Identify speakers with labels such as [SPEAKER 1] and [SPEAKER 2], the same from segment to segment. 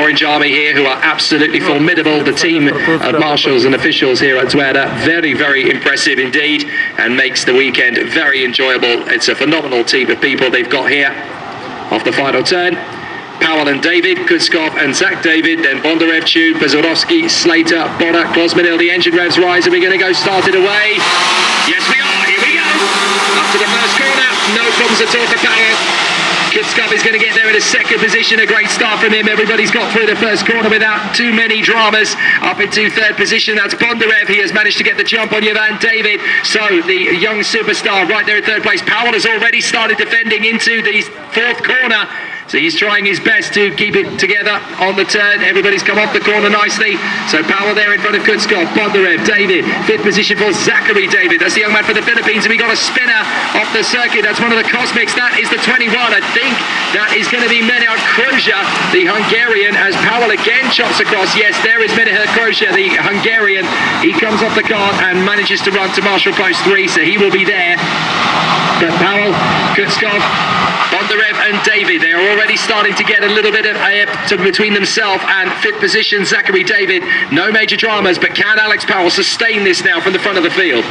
[SPEAKER 1] Orange Army here, who are absolutely formidable. The team of marshals and officials here at Zuera, very, very impressive indeed, and makes the weekend very enjoyable. It's a phenomenal team of people they've got here off the final turn. Powell and David, Kutskov and Zach David, then Bondarev, Chu, Bezorovsky, Slater, Bodak, Klosmanil. The engine revs rise, and we're going to go started away. Yes, we are. Here we go. Up to the first corner. No problems at all for Powell. Kutskov is going to get there in a second position. A great start from him. Everybody's got through the first corner without too many dramas. Up into third position, that's Bondarev. He has managed to get the jump on Ivan David. So the young superstar right there in third place. Powell has already started defending into the fourth corner. So he's trying his best to keep it together on the turn. Everybody's come off the corner nicely. So Powell there in front of Kutskov, Bondarev, David. Fifth position for Zachary David. That's the young man for the Philippines. And we got a spinner off the circuit. That's one of the Cosmics. That is the 21. I think that is going to be Menard Kroja, the Hungarian, as Powell again chops across. Yes, there is Menard Kroja, the Hungarian. He comes off the cart and manages to run to Marshal Post 3, so he will be there. But Powell, Kutskov, Bondarev and David, they are already starting to get a little bit of between themselves, and fifth position Zachary David. No major dramas, but can Alex Powell sustain this now from the front of the field?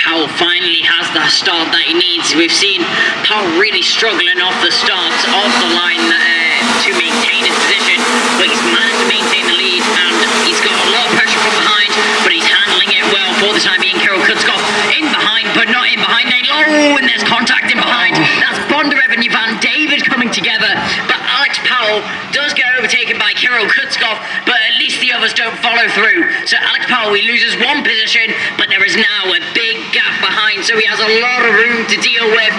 [SPEAKER 2] Powell finally has the start that he needs. We've seen Powell really struggling off the start of the line to maintain his position, but he's managed to maintain the lead, and he's got a lot of pressure from behind, but he's handling it well for the time being. Kirill Kutskov in behind, but not in behind. Oh, and there's contact in behind. That's Bondarev and Ivan David coming together, but Alex Powell does get overtaken by Kirill Kutskov, but at least the others don't follow through. So Alex Powell, he loses one position, but there is now a big gap behind, so he has a lot of room to deal with.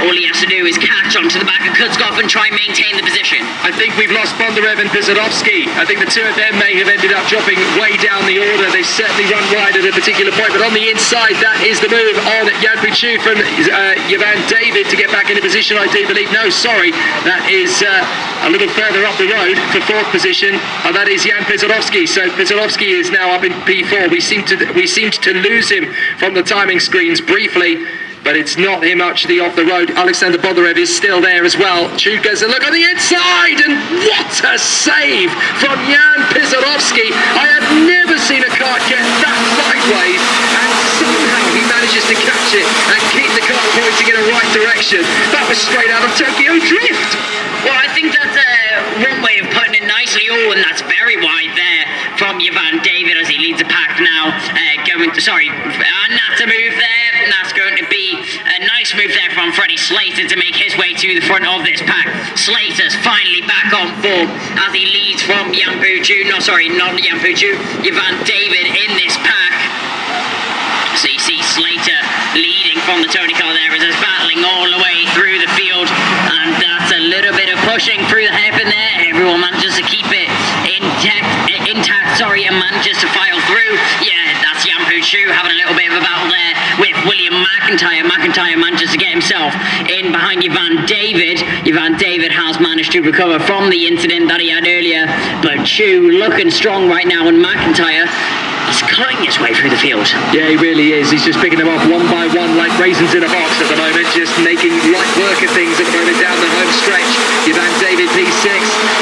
[SPEAKER 2] All he has to do is catch onto the back of Kutskov and try and maintain the position.
[SPEAKER 1] I think we've lost Bondarev and Bezorovsky. I think the two of them may have ended up dropping way down the order. They certainly run wide at a particular point, but on the inside, that is the move on Jan Puchu from Ivan David to get back into position, I do believe. No, sorry, that is a little further up the road for fourth position. That is Jan Bezorovsky. So Bezorovsky is now up in P4. We seemed to lose him from the timing screens briefly, but it's not him actually off the road. Alexander Bondarev is still there as well. Chud goes a look on the inside, and what a save from Jan Bezorovsky. I have never seen a kart get that sideways, and somehow he manages to catch it and keep the kart pointing in the right direction. That was straight out of Tokyo Drift.
[SPEAKER 2] Well, I think that's one way of putting it nicely. Oh, and that's very wide there from Ivan David as he leads the pack now. And that's a move there. And that's going to be a nice move there from Freddie Slater to make his way to the front of this pack. Slater's finally back on form as he leads from Jan Puchu. No, sorry, not Jan Puchu. Ivan David in this pack. So you see Slater leading from the Tony car there as he's battling all the way through the field, and that's a little bit of pushing through the hairpin there. Everyone manages to keep it intact, and manages to file through. Yeah, that's Jan Puchu having a little bit of a battle there with William McIntyre. McIntyre manages to get himself in behind Ivan David. Ivan David has managed to recover from the incident that he had earlier, but Chu looking strong right now, and McIntyre, he's cutting his way through the field.
[SPEAKER 1] Yeah, he really is. He's just picking them off one by one like raisins in a box at the moment, just making light work of things at the moment down the home stretch. Ivan David P6,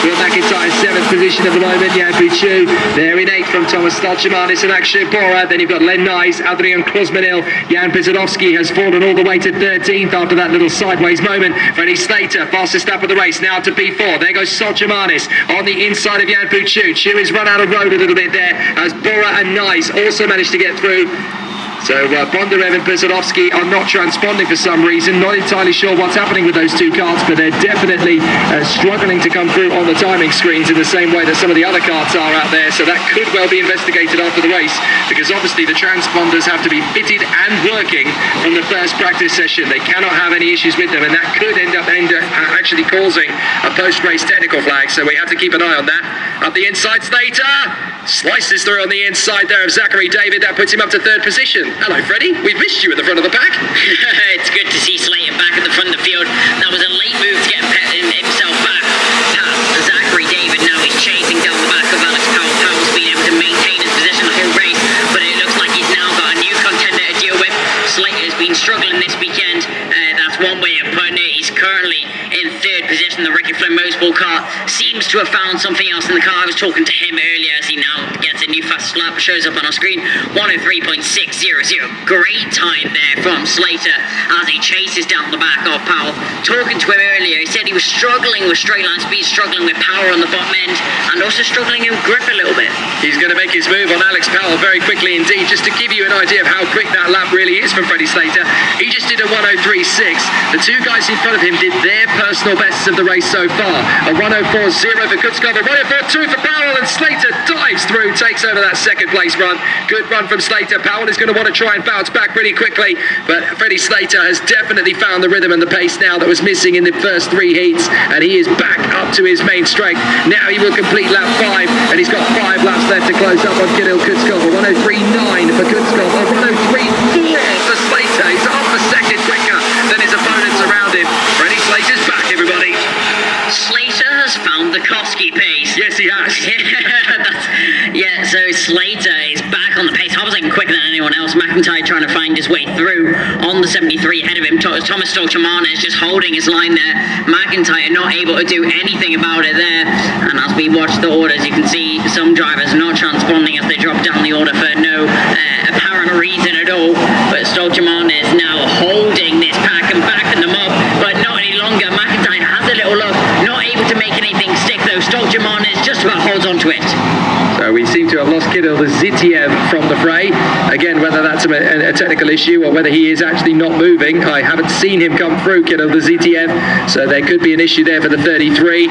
[SPEAKER 1] Will McIntyre 7th position at the moment. Jan Puchu there in 8th from Thomas Stalchemanis and Akshay Bora. Then you've got Len Nyes, Adrian Klosmanil. Jan Bezorovsky has fallen all the way to 13th after that little sideways moment. Freddie Slater, fastest lap of the race, now to P4. There goes Stalchemanis on the inside of Jan Puchu. Chu is run out of road a little bit there as Bora and Nyes also managed to get through. So Bondarev and Bezorovsky are not transponding for some reason. Not entirely sure what's happening with those two carts, but they're definitely struggling to come through on the timing screens in the same way that some of the other carts are out there. So that could well be investigated after the race, because obviously the transponders have to be fitted and working from the first practice session. They cannot have any issues with them, and that could end up actually causing a post-race technical flag. So we have to keep an eye on that. Up the inside, Slater slices through on the inside there of Zachary David. That puts him up to 3rd position. Hello, Freddie. We've missed you at the front of the pack.
[SPEAKER 2] It's good to see Slater back at the front of the field. That was a late move to get himself back past Zachary David. Now he's chasing down the back of Alex Powell. Powell's been able to maintain his position the whole race, but it looks like he's now got a new contender to deal with. Slater's been struggling this weekend. That's one way of putting it. He's currently in 3rd position. The Ricky Flynn Motorsport car seems seems to have found something else in the car. I was talking to him earlier as he now gets a new fast lap, shows up on our screen, 103.600. Great time there from Slater as he chases down the back of Powell. Talking to him earlier, he said he was struggling with straight line speed, struggling with power on the bottom end, and also struggling in grip a little bit.
[SPEAKER 1] He's going to make his move on Alex Powell very quickly indeed. Just to give you an idea of how quick that lap really is from Freddie Slater, he just did a 103.6. The two guys in front of him did their personal bests of the race so far. A 104.0 for Kutzkov, a 104.2 for Powell, and Slater dives through, takes over that second place run. Good run from Slater. Powell is going to want to try and bounce back pretty quickly, but Freddie Slater has definitely found the rhythm and the pace now that was missing in the first three heats, and he is back up to his main strength. Now he will complete lap 5, and he's got 5 laps left to close up on Kirill Kutzkov. A 103.9 for Kutzkov, a 103.4 for Slater. He's half a second quicker than his opponents around him. Freddie Slater's back, everybody.
[SPEAKER 2] Slater has found the Koski pace.
[SPEAKER 1] Yes, he has.
[SPEAKER 2] Yeah, so Slater is back on the pace. I was like quicker than anyone else. McIntyre trying to find his way through on the 73 ahead of him. Thomas Stolchamana is just holding his line there. McIntyre not able to do anything about it there. And as we watch the orders, you can see some drivers not transponding as they drop down the order for no apparent reason at all. But Stolchamana is now holding this pack and backing them up, but not any longer. McIntyre has a little look, not able to make anything stick though. Stolchamana is just about holds on to it.
[SPEAKER 1] So we seem to have lost Kirill Zitiev from the fray. Again, whether that's a technical issue or whether he is actually not moving, I haven't seen him come through, Kirill Zitiev, so there could be an issue there for the 33.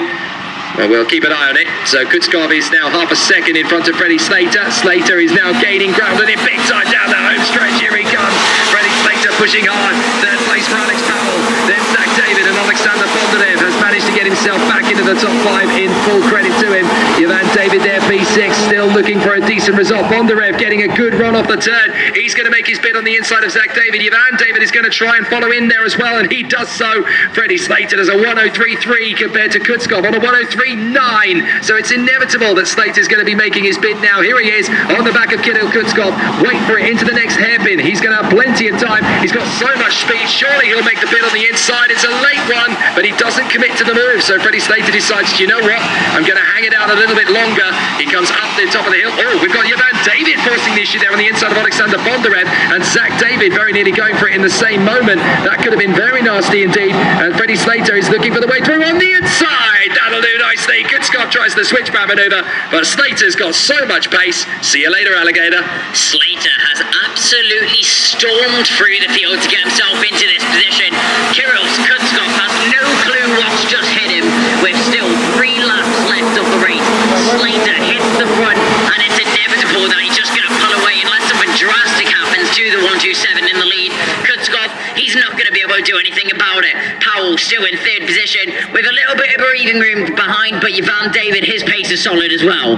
[SPEAKER 1] Well, we'll keep an eye on it. So Kutzkov is now half a second in front of Freddie Slater. Slater is now gaining ground and in big time down the home stretch. Here he comes. Freddie Slater pushing hard. Third place for Alex Powell. Then Zach David and Alexander Bondarev has managed to get himself back into the top 5 in full credit to him. Ivan David there, P6, still looking for a decent result. Bondarev getting a good run off the turn. He's going to make his bid on the inside of Zach David. Ivan David is going to try and follow in there as well, and he does so. Freddie Slater does a 103.3 compared to Kutzkov on a 103.9. So it's inevitable that Slater's going to be making his bid now. Here he is on the back of Kirill Kutzkov. Wait for it into the next hairpin. He's going to have plenty of time. He's got so much speed. Surely he'll make the bid on the inside. It's a late one, but he doesn't commit to the move. So Freddie Slater decides, you know what? I'm going to hang it out a little bit longer. He comes up the top of the hill. Oh, we've got Ivan David forcing the issue there on the inside of Alexander Bondarev, and Zach David very nearly going for it in the same moment. That could have been very nasty indeed. And Freddie Slater is looking for the way through on the inside. That'll do nicely. Kutzkov tries the switchback maneuver, but Slater's got so much pace. See you later, alligator.
[SPEAKER 2] Slater has absolutely stormed through the field to get himself into this position. Kirill Kutzkov has no clue what's just hit him, with still 3 laps left of the race. Slater hits the front, and it's inevitable that he's just going to pull away unless something drastic happens to the 127 in the lead. Kutzkov, he's not going to be able to do anything about it. Powell still in 3rd position with a little bit of breathing room behind, but Ivan David, his pace is solid as well.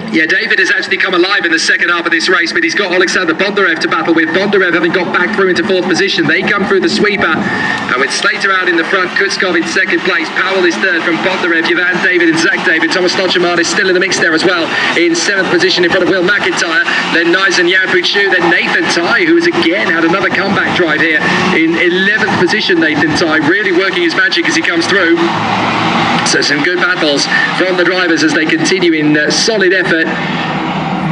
[SPEAKER 1] Yeah, David has actually come alive in the second half of this race, but he's got Alexander Bondarev to battle with. Bondarev having got back through into 4th position. They come through the sweeper, and with Slater out in the front, Kutzkov in 2nd place. Powell is 3rd from Bondarev, Ivan David and Zach David. Thomas Stolchamana is still in the mix there as well, in 7th position in front of Will McIntyre. Then Nizan Yampuchu, then Nathan Tai, who has again had another comeback drive here in 11th position. Nathan Tai really working his magic as he comes through. So some good battles from the drivers as they continue in solid effort.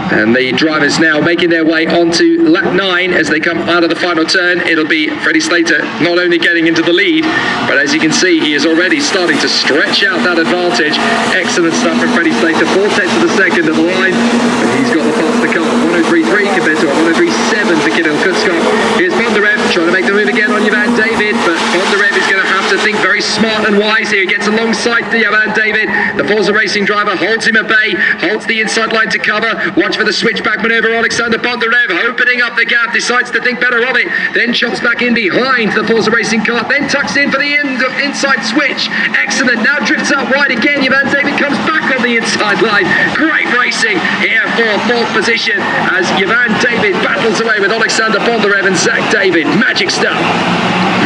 [SPEAKER 1] And the drivers now making their way onto lap 9 as they come out of the final turn. It'll be Freddie Slater not only getting into the lead, but as you can see, he is already starting to stretch out that advantage. Excellent stuff from Freddie Slater. 4/10 of the second of the line, and he's got the faster car. 103.3 compared to a 103.7 for Kirill Kutzkov. Here's Bondarev trying to make the move again on Ivan David, but Bondarev is going to have to think very smart and wise here. He gets alongside the Ivan David. The Forza Racing driver holds him at bay, holds the inside line to cover. Watch for the switchback maneuver. Alexander Bondarev opening up the gap, decides to think better of it, then chops back in behind the Forza Racing car, then tucks in for the inside switch. Excellent. Now drifts out wide again. Ivan David comes back on the inside line. Great racing here for 4th position as Ivan David battles away with Alexander Bondarev and Zach David. Magic stuff.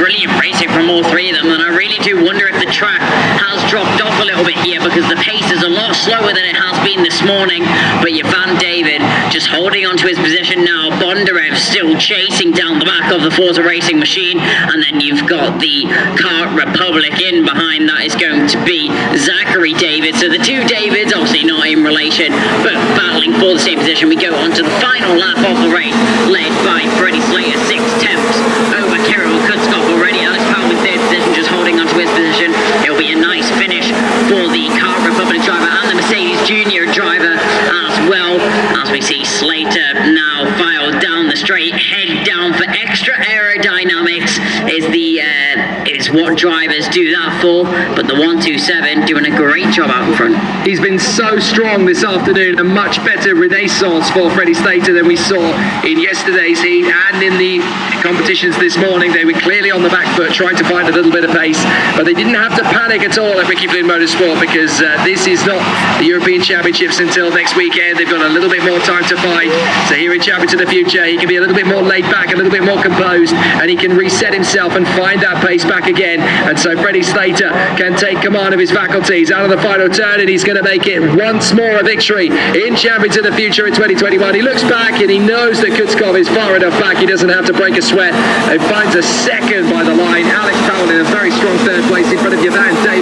[SPEAKER 2] brilliant racing from all three of them, and I really do wonder if the track has dropped off a little bit here, because the pace is a lot slower than it has been this morning. But your Van David just holding onto his position now. Bondarev still chasing down the back of the Forza Racing machine, and then you've got the Kart Republic in behind. That is going to be Zachary David. So the two Davids, obviously not in relation, but battling for the same position. We go on to the final lap of the race, led by Freddie Slater, 6 tenths over Kirill Kutskov already. Alex Powell in third position, just holding onto his position. It'll be a nice finish for the Kart Republic driver and the Mercedes Junior driver as well, as we see Slater now file down the straight, head down for extra aerodynamics is what drivers do that for, but the 127 doing a great job out in front.
[SPEAKER 1] He's been so strong this afternoon, a much better renaissance for Freddie Slater than we saw in yesterday's heat and in the competitions this morning. They were clearly on the back foot trying to find a little bit of pace, but they didn't have to panic at all at Ricky Flynn Motorsport, because this is not the European Championships until next weekend. They've got a little bit more time to fight. So here in Champions of the Future, he can be a little bit more laid back, a little bit more composed, and he can reset himself and find that pace back again. And so Freddie Slater can take command of his faculties out of the final turn, and he's going to make it once more a victory in Champions of the Future in 2021. He looks back and he knows that Kutskov is far enough back. He doesn't have to break a sweat. He finds a second by the line. Alex Powell in a very strong third place in front of Van David.